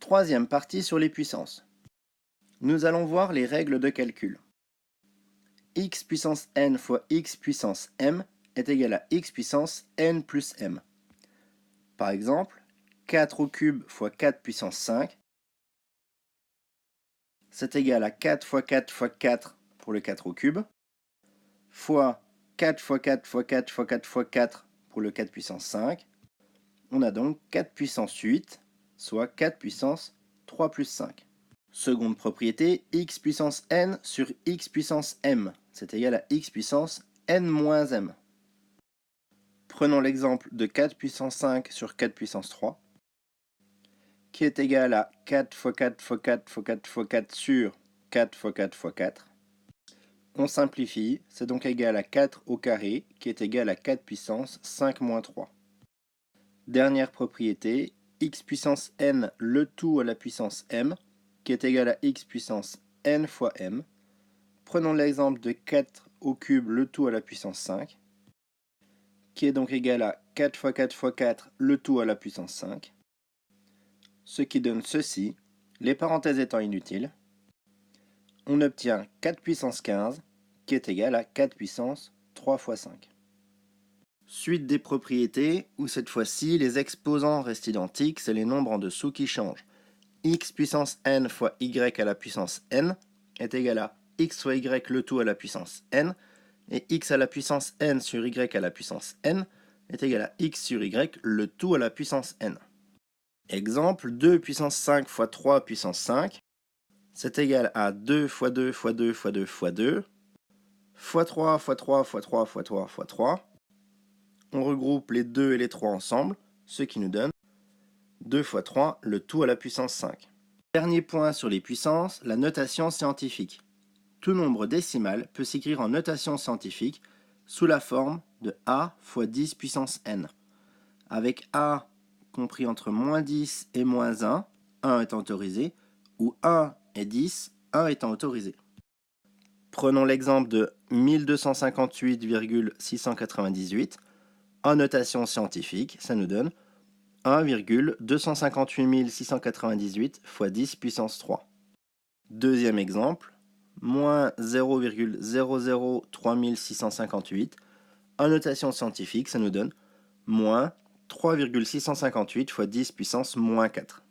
Troisième partie sur les puissances. Nous allons voir les règles de calcul. X puissance n fois x puissance m est égal à x puissance n plus m. Par exemple, 4 au cube fois 4 puissance 5, c'est égal à 4 fois 4 fois 4 pour le 4 au cube, fois 4 fois 4 fois 4 fois 4 fois 4 pour le 4 puissance 5. On a donc 4 puissance 8, soit 4 puissance 3 plus 5. Seconde propriété, x puissance n sur x puissance m, c'est égal à x puissance n moins m. Prenons l'exemple de 4 puissance 5 sur 4 puissance 3, qui est égal à 4 fois 4 fois 4 fois 4 fois 4 sur 4 fois 4 fois 4. On simplifie, c'est donc égal à 4 au carré, qui est égal à 4 puissance 5 moins 3. Dernière propriété, x puissance n le tout à la puissance m, qui est égal à x puissance n fois m. Prenons l'exemple de 4 au cube le tout à la puissance 5, qui est donc égal à 4 fois 4 fois 4 le tout à la puissance 5, ce qui donne ceci, les parenthèses étant inutiles. On obtient 4 puissance 15, qui est égal à 4 puissance 3 fois 5. Suite des propriétés, où cette fois-ci, les exposants restent identiques, c'est les nombres en dessous qui changent. X puissance n fois y à la puissance n est égal à x fois y le tout à la puissance n, et x à la puissance n sur y à la puissance n est égal à x sur y le tout à la puissance n. Exemple, 2 puissance 5 fois 3 puissance 5, c'est égal à 2 fois 2 fois 2 fois 2 fois 2, fois 3 fois 3 fois 3 fois 3 fois 3. On regroupe les 2 et les 3 ensemble, ce qui nous donne 2 fois 3, le tout à la puissance 5. Dernier point sur les puissances, la notation scientifique. Tout nombre décimal peut s'écrire en notation scientifique sous la forme de a fois 10 puissance n, avec a compris entre moins 10 et moins 1 étant autorisé, ou 1 et 10, 1 étant autorisé. Prenons l'exemple de 1258,698. En notation scientifique, ça nous donne 1,258 698 fois 10 puissance 3. Deuxième exemple, moins 0,003658. 658. En notation scientifique, ça nous donne moins 3,658 fois 10 puissance moins 4.